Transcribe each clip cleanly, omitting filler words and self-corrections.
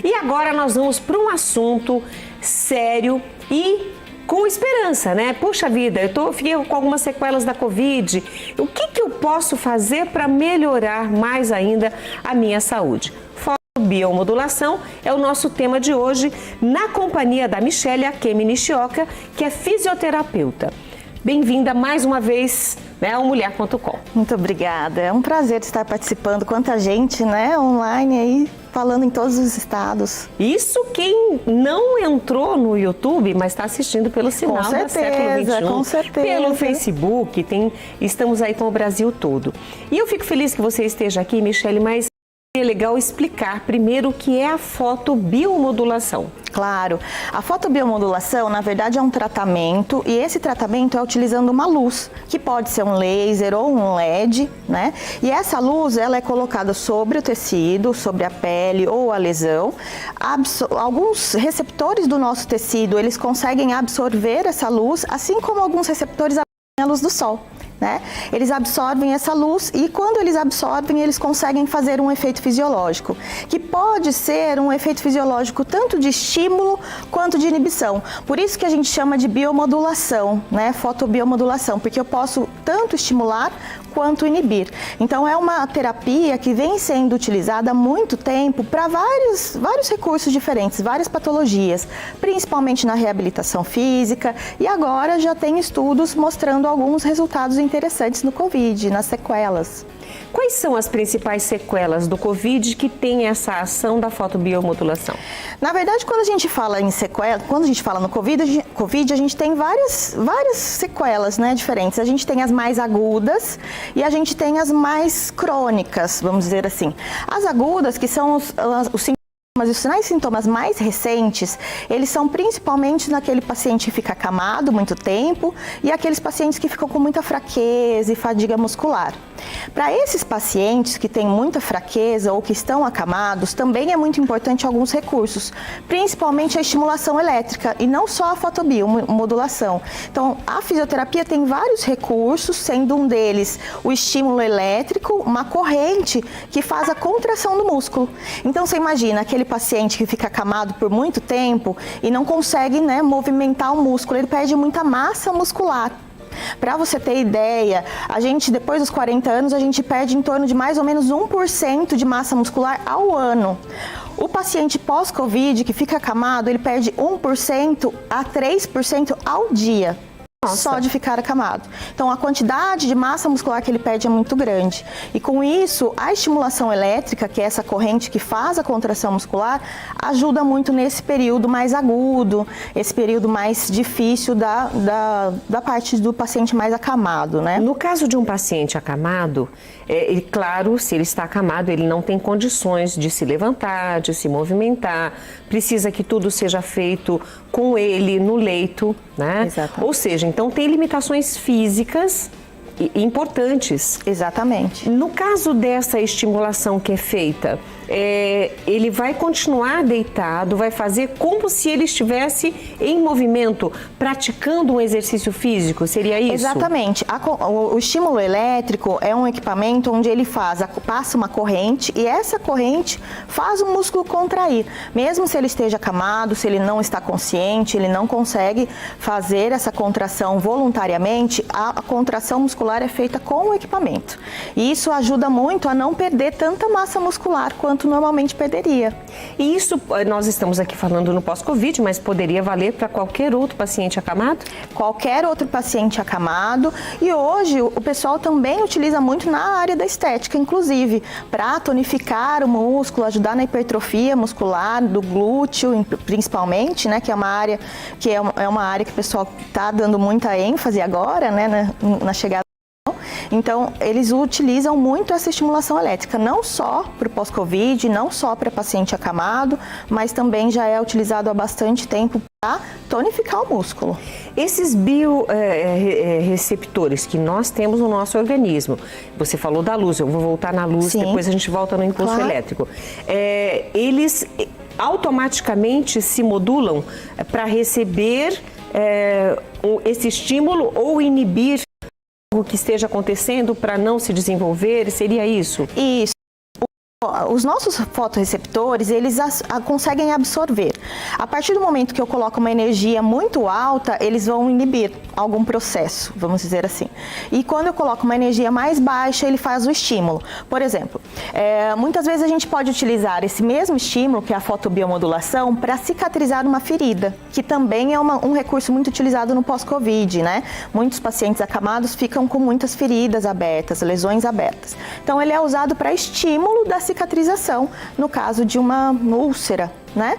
E agora nós vamos para um assunto sério e com esperança, né? Puxa vida, fiquei com algumas sequelas da Covid. O que eu posso fazer para melhorar mais ainda a minha saúde? Biomodulação é o nosso tema de hoje, na companhia da Michele Akemi Nishioka, que é fisioterapeuta. Bem-vinda mais uma vez, né, ao Mulher.com. Muito obrigada, é um prazer estar participando, quanta gente, né, online aí, falando em todos os estados. Isso quem não entrou no YouTube, mas está assistindo pelo sinal da Século XXI, com certeza. pelo Facebook, estamos aí com o Brasil todo. E eu fico feliz que você esteja aqui, Michele, mas é legal explicar primeiro o que é a fotobiomodulação. Claro, a fotobiomodulação na verdade é um tratamento e esse tratamento é utilizando uma luz, que pode ser um laser ou um LED, né? E essa luz ela é colocada sobre o tecido, sobre a pele ou a lesão. Alguns receptores do nosso tecido, eles conseguem absorver essa luz, assim como alguns receptores absorvem a luz do sol. Né? Eles absorvem essa luz e quando eles absorvem, eles conseguem fazer um efeito fisiológico, que pode ser um efeito fisiológico tanto de estímulo quanto de inibição. Por isso que a gente chama de biomodulação, né? Fotobiomodulação, porque eu posso tanto estimular quanto inibir. Então é uma terapia que vem sendo utilizada há muito tempo para vários recursos diferentes, várias patologias, principalmente na reabilitação física, e agora já tem estudos mostrando alguns resultados interessantes no Covid, nas sequelas. Quais são as principais sequelas do Covid que tem essa ação da fotobiomodulação? Na verdade, quando a gente fala em sequela, quando a gente fala no Covid, a gente tem várias sequelas, né, diferentes. A gente tem as mais agudas e a gente tem as mais crônicas, vamos dizer assim. As agudas, que são os mas os sinais e sintomas mais recentes, eles são principalmente naquele paciente que fica acamado muito tempo e aqueles pacientes que ficam com muita fraqueza e fadiga muscular. Para esses pacientes que têm muita fraqueza ou que estão acamados, também é muito importante alguns recursos, principalmente a estimulação elétrica e não só a fotobiomodulação. Então, a fisioterapia tem vários recursos, sendo um deles o estímulo elétrico, uma corrente que faz a contração do músculo. Então, você imagina aquele paciente que fica acamado por muito tempo e não consegue, né, movimentar o músculo, ele perde muita massa muscular. Para você ter ideia, a gente, depois dos 40 anos, a gente perde em torno de mais ou menos 1% de massa muscular ao ano. O paciente pós-Covid que fica acamado, ele perde 1% a 3% ao dia. Nossa. Só de ficar acamado. Então, a quantidade de massa muscular que ele perde é muito grande. E com isso, a estimulação elétrica, que é essa corrente que faz a contração muscular, ajuda muito nesse período mais agudo, esse período mais difícil da parte do paciente mais acamado, né? No caso de um paciente acamado, claro, se ele está acamado, ele não tem condições de se levantar, de se movimentar, precisa que tudo seja feito com ele no leito, né? Exatamente. Ou seja, então tem limitações físicas importantes. Exatamente. No caso dessa estimulação que é feita, ele vai continuar deitado, vai fazer como se ele estivesse em movimento, praticando um exercício físico, seria isso? Exatamente. O estímulo elétrico é um equipamento onde ele passa uma corrente e essa corrente faz o músculo contrair. Mesmo se ele esteja acamado, se ele não está consciente, ele não consegue fazer essa contração voluntariamente, a contração muscular é feita com o equipamento. E isso ajuda muito a não perder tanta massa muscular quanto normalmente perderia. E isso, nós estamos aqui falando no pós-Covid, mas poderia valer para qualquer outro paciente acamado? Qualquer outro paciente acamado. E hoje o pessoal também utiliza muito na área da estética, inclusive, para tonificar o músculo, ajudar na hipertrofia muscular, do glúteo, principalmente, né, que é uma área que o pessoal está dando muita ênfase agora, né, na chegada. Então, eles utilizam muito essa estimulação elétrica, não só para o pós-Covid, não só para paciente acamado, mas também já é utilizado há bastante tempo para tonificar o músculo. Esses bioreceptores que nós temos no nosso organismo, você falou da luz, eu vou voltar na luz, Sim. Depois a gente volta no impulso Claro. elétrico. Eles automaticamente se modulam para receber esse estímulo ou inibir algo que esteja acontecendo para não se desenvolver? Seria isso? Isso. Os nossos fotorreceptores, eles conseguem absorver. A partir do momento que eu coloco uma energia muito alta, eles vão inibir algum processo, vamos dizer assim. E quando eu coloco uma energia mais baixa, ele faz o estímulo. Por exemplo, muitas vezes a gente pode utilizar esse mesmo estímulo, que é a fotobiomodulação, para cicatrizar uma ferida, que também é um recurso muito utilizado no pós-Covid, né? Muitos pacientes acamados ficam com muitas feridas abertas, lesões abertas. Então, ele é usado para estímulo da cicatrização, no caso de uma úlcera, né?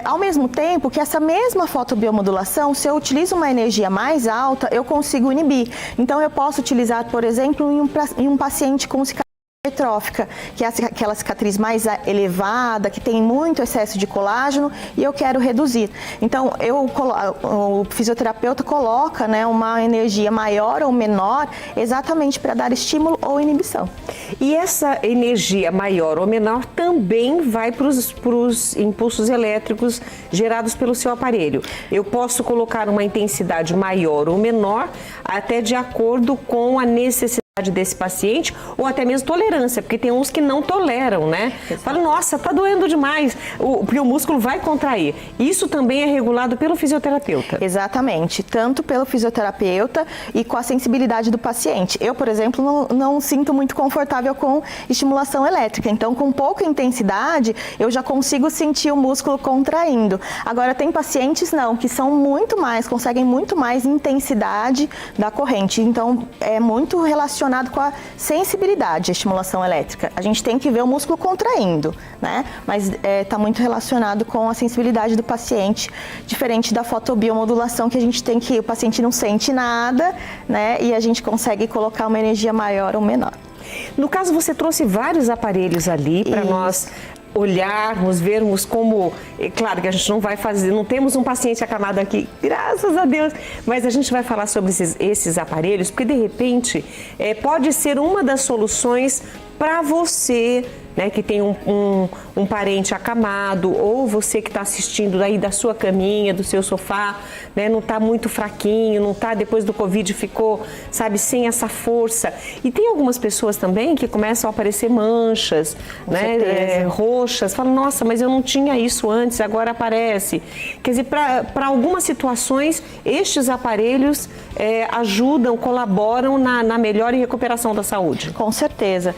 Ao mesmo tempo que essa mesma fotobiomodulação, se eu utilizo uma energia mais alta, eu consigo inibir. Então, eu posso utilizar, por exemplo, em um paciente com cicatriz hipertrófica, que é aquela cicatriz mais elevada, que tem muito excesso de colágeno e eu quero reduzir. Então, o fisioterapeuta coloca, né, uma energia maior ou menor exatamente para dar estímulo ou inibição. E essa energia maior ou menor também vai para os impulsos elétricos gerados pelo seu aparelho. Eu posso colocar uma intensidade maior ou menor, até de acordo com a necessidade desse paciente, ou até mesmo tolerância, porque tem uns que não toleram, né? Fala, nossa, tá doendo demais, porque o músculo vai contrair. Isso também é regulado pelo fisioterapeuta. Exatamente, tanto pelo fisioterapeuta e com a sensibilidade do paciente. Eu, por exemplo, não sinto muito confortável com estimulação elétrica, então com pouca intensidade eu já consigo sentir o músculo contraindo. Agora tem pacientes não, que são conseguem muito mais intensidade da corrente, então é muito relacionado com a sensibilidade, a estimulação elétrica. A gente tem que ver o músculo contraindo, né? Mas está muito relacionado com a sensibilidade do paciente, diferente da fotobiomodulação, que o paciente não sente nada, né? E a gente consegue colocar uma energia maior ou menor. No caso, você trouxe vários aparelhos ali para nós olharmos, vermos como, é claro que a gente não vai fazer, não temos um paciente acamado aqui, graças a Deus, mas a gente vai falar sobre esses aparelhos, porque de repente pode ser uma das soluções para você, né, que tem um parente acamado, ou você que está assistindo daí da sua caminha, do seu sofá, né, não está muito fraquinho, não está, depois do Covid ficou, sabe, sem essa força. E tem algumas pessoas também que começam a aparecer manchas, né, roxas, falam, nossa, mas eu não tinha isso antes, agora aparece. Quer dizer, para algumas situações, estes aparelhos ajudam, colaboram na melhora e recuperação da saúde. Com certeza.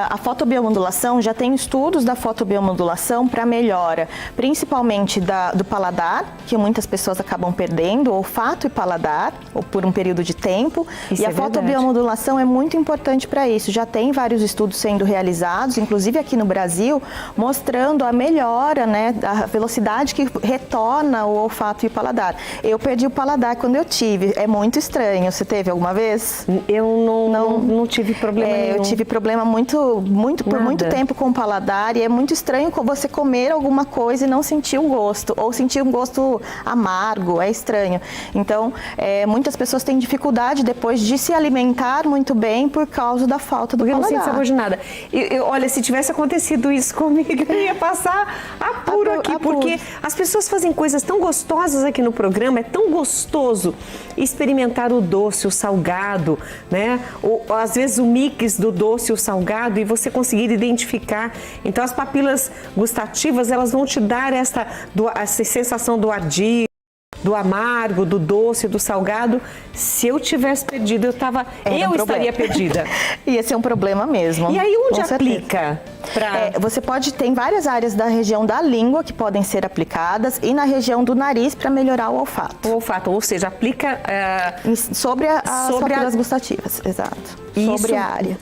A fotobiomodulação, já tem estudos da fotobiomodulação para melhora, principalmente do paladar, que muitas pessoas acabam perdendo, olfato e paladar, ou por um período de tempo. Isso e a fotobiomodulação é muito importante para isso. Já tem vários estudos sendo realizados, inclusive aqui no Brasil, mostrando a melhora, né, da velocidade que retorna o olfato e o paladar. Eu perdi o paladar quando eu tive. É muito estranho. Você teve alguma vez? Eu não tive problema nenhum. Eu tive problema por muito tempo com o paladar, e é muito estranho você comer alguma coisa e não sentir o gosto, ou sentir um gosto amargo, é estranho. Então, muitas pessoas têm dificuldade depois de se alimentar muito bem por causa da falta do paladar. Porque não sente sabor de nada. Olha, se tivesse acontecido isso comigo, eu ia passar apuro aqui, porque as pessoas fazem coisas tão gostosas aqui no programa, é tão gostoso experimentar o doce, o salgado, né? Ou às vezes o mix do doce e o salgado, e você conseguir identificar. Então as papilas gustativas, elas vão te dar essa sensação do ardio, do amargo, do doce, do salgado. Se eu tivesse perdido, eu estaria perdida. Ia ser um problema mesmo. E aí onde aplica? Você tem várias áreas da região da língua que podem ser aplicadas, e na região do nariz para melhorar o olfato. O olfato, ou seja, aplica sobre as papilas gustativas, exato. Sobre a área.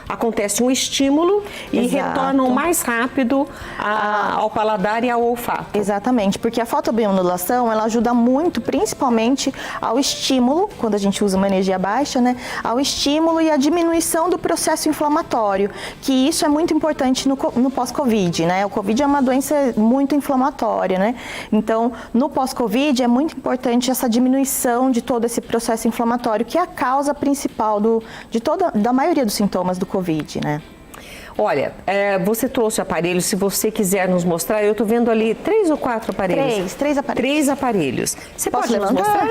Acontece um estímulo e retornam mais rápido ao paladar e ao olfato. Exatamente, porque a fotobiomodulação, ela ajuda muito, principalmente ao estímulo, quando a gente usa uma energia baixa, né? Ao estímulo e à diminuição do processo inflamatório, que isso é muito importante no pós-Covid, né? O Covid é uma doença muito inflamatória, né? Então, no pós-Covid é muito importante essa diminuição de todo esse processo inflamatório, que é a causa principal da maioria dos sintomas do Covid, né? Olha, você trouxe aparelhos, se você quiser nos mostrar, eu estou vendo ali 3 ou 4 aparelhos? 3 aparelhos. 3 aparelhos. Você pode nos mostrar?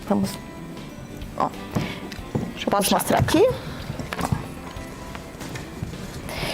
Vamos. Posso mostrar aqui?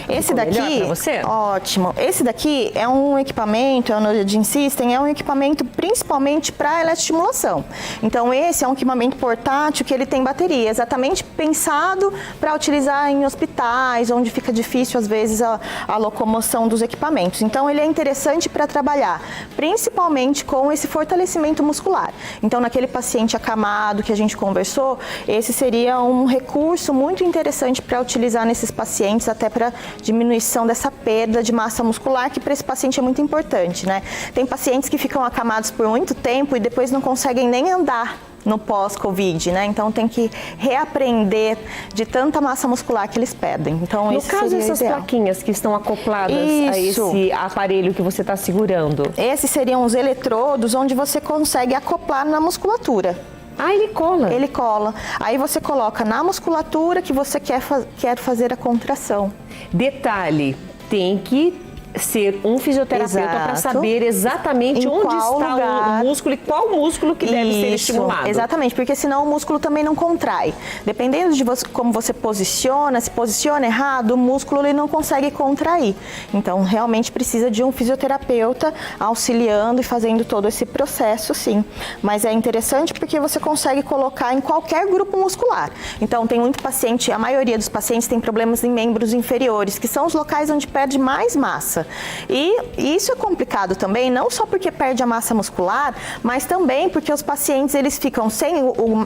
Esse Ficou daqui, melhor pra você? ótimo. Esse daqui é um equipamento, é o Neurogene System, é um equipamento principalmente para eletroestimulação. Então esse é um equipamento portátil que ele tem bateria, exatamente pensado para utilizar em hospitais, onde fica difícil às vezes a locomoção dos equipamentos. Então ele é interessante para trabalhar, principalmente com esse fortalecimento muscular. Então naquele paciente acamado que a gente conversou, esse seria um recurso muito interessante para utilizar nesses pacientes, até para diminuição dessa perda de massa muscular, que para esse paciente é muito importante, né? Tem pacientes que ficam acamados por muito tempo e depois não conseguem nem andar no pós-Covid, né? Então tem que reaprender de tanta massa muscular que eles perdem. Então, no caso, essas plaquinhas que estão acopladas a esse aparelho que você está segurando. Esses seriam os eletrodos onde você consegue acoplar na musculatura. Ah, ele cola? Ele cola. Aí você coloca na musculatura que você quer fazer a contração. Detalhe, tem que ser um fisioterapeuta para saber exatamente onde está o músculo e qual músculo que deve ser estimulado. Exatamente, porque senão o músculo também não contrai. Dependendo de como você posiciona, se posiciona errado, o músculo ele não consegue contrair. Então, realmente precisa de um fisioterapeuta auxiliando e fazendo todo esse processo, sim. Mas é interessante porque você consegue colocar em qualquer grupo muscular. Então, tem muito paciente, a maioria dos pacientes tem problemas em membros inferiores, que são os locais onde perde mais massa. E isso é complicado também, não só porque perde a massa muscular, mas também porque os pacientes eles ficam sem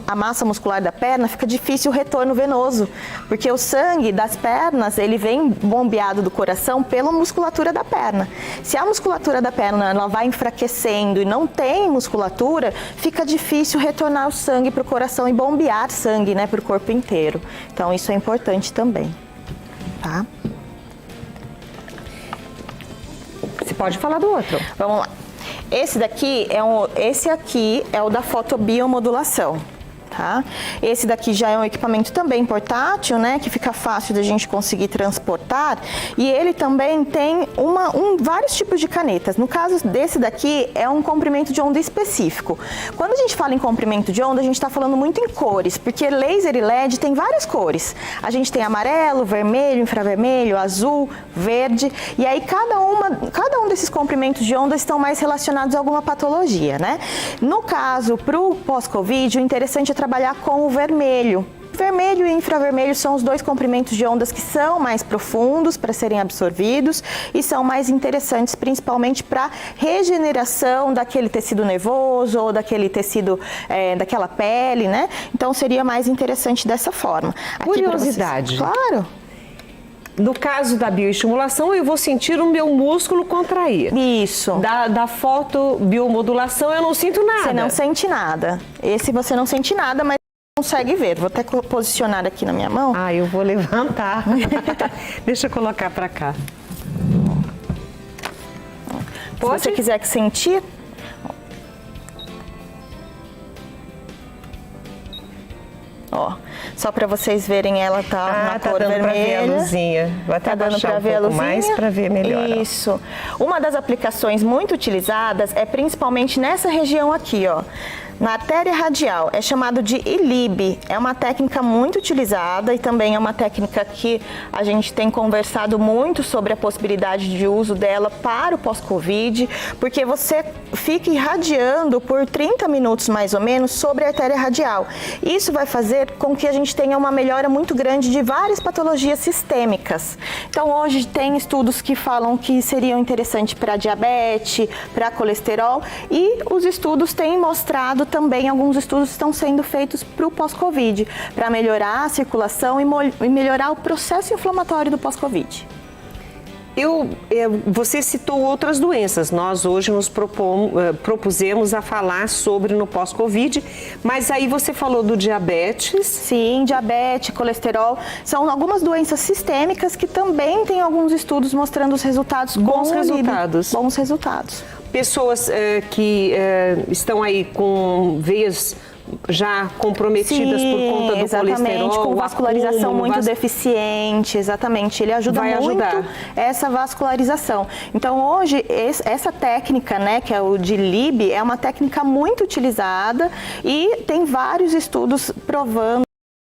a massa muscular da perna, fica difícil o retorno venoso, porque o sangue das pernas ele vem bombeado do coração pela musculatura da perna. Se a musculatura da perna ela vai enfraquecendo e não tem musculatura, fica difícil retornar o sangue para o coração e bombear sangue, né, para o corpo inteiro. Então isso é importante também, tá? Você pode falar do outro. Vamos lá. Esse aqui é o da fotobiomodulação. Tá? Esse daqui já é um equipamento também portátil, né, que fica fácil da gente conseguir transportar, e ele também tem vários tipos de canetas. No caso desse daqui é um comprimento de onda específico. Quando a gente fala em comprimento de onda, a gente está falando muito em cores, porque laser e LED tem várias cores. A gente tem amarelo, vermelho, infravermelho, azul, verde, e aí cada um desses comprimentos de onda estão mais relacionados a alguma patologia, né? No caso, para o pós-Covid, o interessante é trabalhar com o vermelho. Vermelho e infravermelho são os dois comprimentos de ondas que são mais profundos para serem absorvidos e são mais interessantes principalmente para regeneração daquele tecido nervoso ou daquele tecido, daquela pele, né? Então seria mais interessante dessa forma. Curiosidade. Claro. No caso da bioestimulação, eu vou sentir o meu músculo contrair. Isso. Da fotobiomodulação, eu não sinto nada. Você não sente nada. Esse você não sente nada, mas consegue ver. Vou até posicionar aqui na minha mão. Ah, eu vou levantar. Deixa eu colocar para cá. Se você quiser sentir... Ó, só para vocês verem, ela tá na cor vermelha. Pra ver a luzinha. Vou até dando para ver a luzinha mais para ver melhor. Isso. Uma das aplicações muito utilizadas é principalmente nessa região aqui, ó. Na artéria radial, é chamado de ILIB, é uma técnica muito utilizada e também é uma técnica que a gente tem conversado muito sobre a possibilidade de uso dela para o pós-Covid, porque você fica irradiando por 30 minutos mais ou menos sobre a artéria radial. Isso vai fazer com que a gente tenha uma melhora muito grande de várias patologias sistêmicas. Então hoje tem estudos que falam que seriam interessantes para diabetes, para colesterol, e os estudos têm mostrado também, alguns estudos estão sendo feitos para o pós-Covid, para melhorar a circulação e melhorar o processo inflamatório do pós-Covid. Você citou outras doenças, nós hoje nos propusemos a falar sobre no pós-Covid, mas aí você falou do diabetes. Sim, diabetes, colesterol, são algumas doenças sistêmicas que também tem alguns estudos mostrando os resultados bons resultados. Bons resultados. Pessoas que estão aí com veias já comprometidas por conta do colesterol, com vascularização muito deficiente, exatamente. Ele ajuda muito essa vascularização. Então hoje essa técnica, né, que é o de LIB, é uma técnica muito utilizada e tem vários estudos provando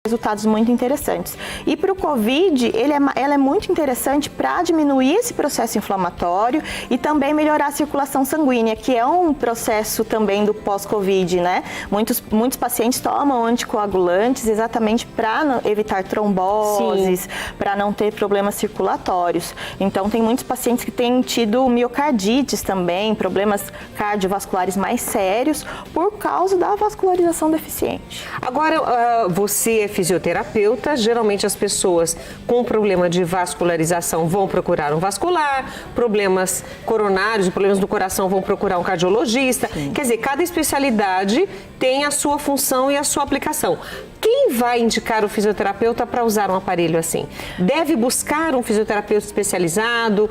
resultados muito interessantes. E para o COVID, ela é muito interessante para diminuir esse processo inflamatório e também melhorar a circulação sanguínea, que é um processo também do pós-COVID, né? Muitos pacientes tomam anticoagulantes exatamente para evitar tromboses, para não ter problemas circulatórios. Então, tem muitos pacientes que têm tido miocardites também, problemas cardiovasculares mais sérios, por causa da vascularização deficiente. Agora, você é fisioterapeuta, geralmente as pessoas com problema de vascularização vão procurar um vascular, problemas coronários, problemas do coração vão procurar um cardiologista. Sim. Quer dizer, cada especialidade tem a sua função e a sua aplicação. Quem vai indicar o fisioterapeuta para usar um aparelho assim? Deve buscar um fisioterapeuta especializado?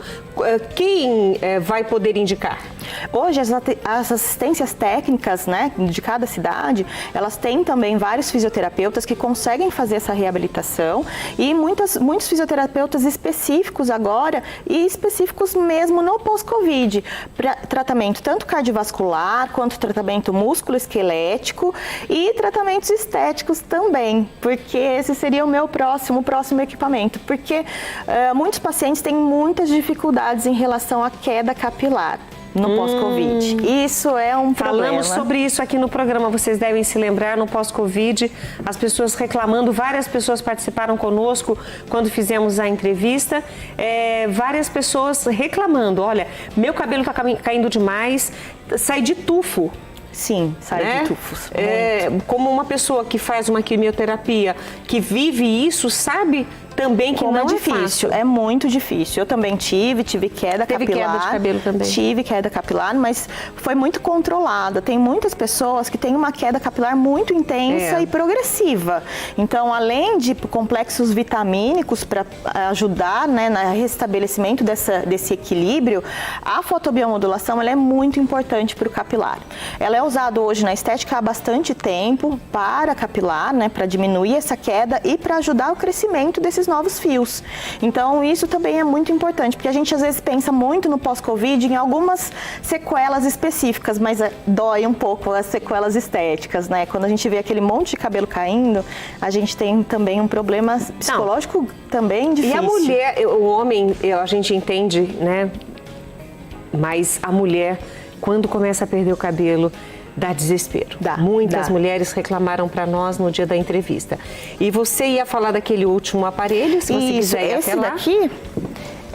Quem vai poder indicar? Hoje, as assistências técnicas, né, de cada cidade, elas têm também vários fisioterapeutas que conseguem fazer essa reabilitação e muitos fisioterapeutas específicos agora e específicos mesmo no pós-Covid, para tratamento tanto cardiovascular quanto tratamento músculo-esquelético e tratamentos estéticos também, porque esse seria o próximo equipamento, porque muitos pacientes têm muitas dificuldades em relação à queda capilar no pós-Covid. Isso é um problema. Falamos sobre isso aqui no programa, vocês devem se lembrar, no pós-Covid, as pessoas reclamando, várias pessoas participaram conosco quando fizemos a entrevista, várias pessoas reclamando, olha, meu cabelo está caindo demais, sai de tufo. Sim, sai de tufos. Como uma pessoa que faz uma quimioterapia, que vive isso, sabe também que não é difícil. É muito difícil. Eu também tive queda capilar. Teve queda de cabelo também. Tive queda capilar, mas foi muito controlada. Tem muitas pessoas que têm uma queda capilar muito intensa e progressiva. Então, além de complexos vitamínicos para ajudar, né, no restabelecimento desse equilíbrio, a fotobiomodulação ela é muito importante para o capilar. Ela é usada hoje na estética há bastante tempo para capilar, né, para diminuir essa queda e para ajudar o crescimento desses novos fios. Então, isso também é muito importante, porque a gente às vezes pensa muito no pós-Covid em algumas sequelas específicas, mas dói um pouco as sequelas estéticas, né? Quando a gente vê aquele monte de cabelo caindo, a gente tem também um problema psicológico também difícil. E a mulher, o homem, a gente entende, né? Mas a mulher, quando começa a perder o cabelo, dá desespero. Muitas mulheres reclamaram para nós no dia da entrevista. E você ia falar daquele último aparelho, se você quiser ir até lá. Esse daqui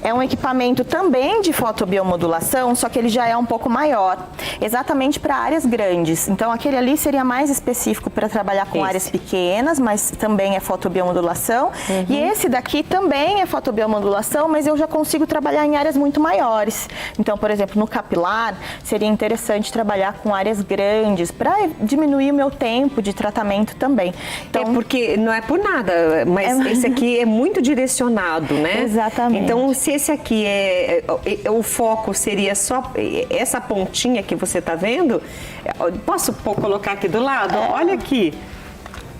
é um equipamento também de fotobiomodulação, só que ele já é um pouco maior, exatamente para áreas grandes. Então, aquele ali seria mais específico para trabalhar com áreas pequenas, mas também é fotobiomodulação. E esse daqui também é fotobiomodulação, mas eu já consigo trabalhar em áreas muito maiores. Então, por exemplo, no capilar, seria interessante trabalhar com áreas grandes, para diminuir o meu tempo de tratamento também. Então, porque não é por nada, mas esse aqui é muito direcionado, né? Exatamente. Então, se esse aqui o foco seria só essa pontinha que você está vendo, posso colocar aqui do lado? Olha aqui,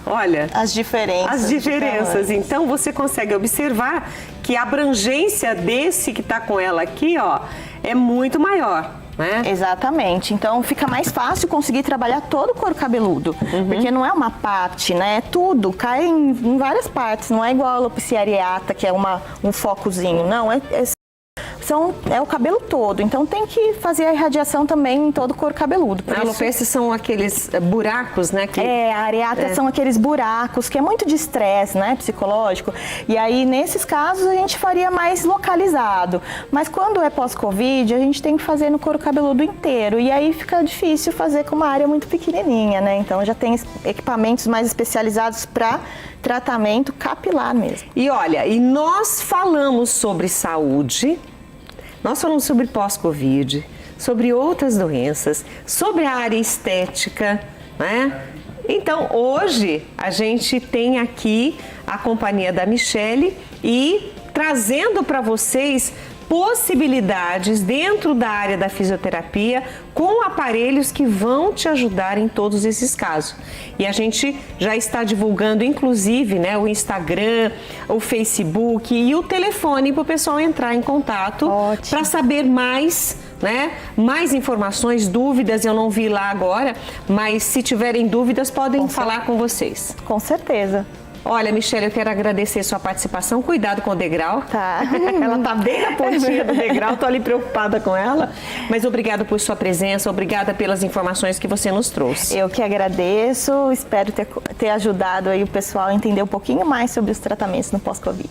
olha. As diferenças. Então, você consegue observar que a abrangência desse que está com ela aqui, ó, é muito maior. Né? Exatamente, então fica mais fácil conseguir trabalhar todo o couro cabeludo, porque não é uma parte, né? É tudo, cai em várias partes, não é igual a alopecia areata, que é um focozinho, não, é o cabelo todo, então tem que fazer a irradiação também em todo o couro cabeludo. A alopecia são aqueles buracos, né? A areata são aqueles buracos, que é muito de estresse, né, psicológico, e aí nesses casos a gente faria mais localizado, mas quando é pós-Covid a gente tem que fazer no couro cabeludo inteiro, e aí fica difícil fazer com uma área muito pequenininha, né, então já tem equipamentos mais especializados para tratamento capilar mesmo. E olha, e nós falamos sobre saúde, nós falamos sobre pós-Covid, sobre outras doenças, sobre a área estética, né? Então, hoje a gente tem aqui a companhia da Michele e trazendo para vocês possibilidades dentro da área da fisioterapia com aparelhos que vão te ajudar em todos esses casos. E a gente já está divulgando, inclusive, né, o Instagram, o Facebook e o telefone para o pessoal entrar em contato para saber mais, né, mais informações, dúvidas. Eu não vi lá agora, mas se tiverem dúvidas podem falar com vocês. Com certeza. Olha, Michele, eu quero agradecer sua participação. Cuidado com o degrau. Tá. Ela tá bem na pontinha do degrau, tô ali preocupada com ela. Mas obrigada por sua presença, obrigada pelas informações que você nos trouxe. Eu que agradeço, espero ter ajudado aí o pessoal a entender um pouquinho mais sobre os tratamentos no pós-Covid.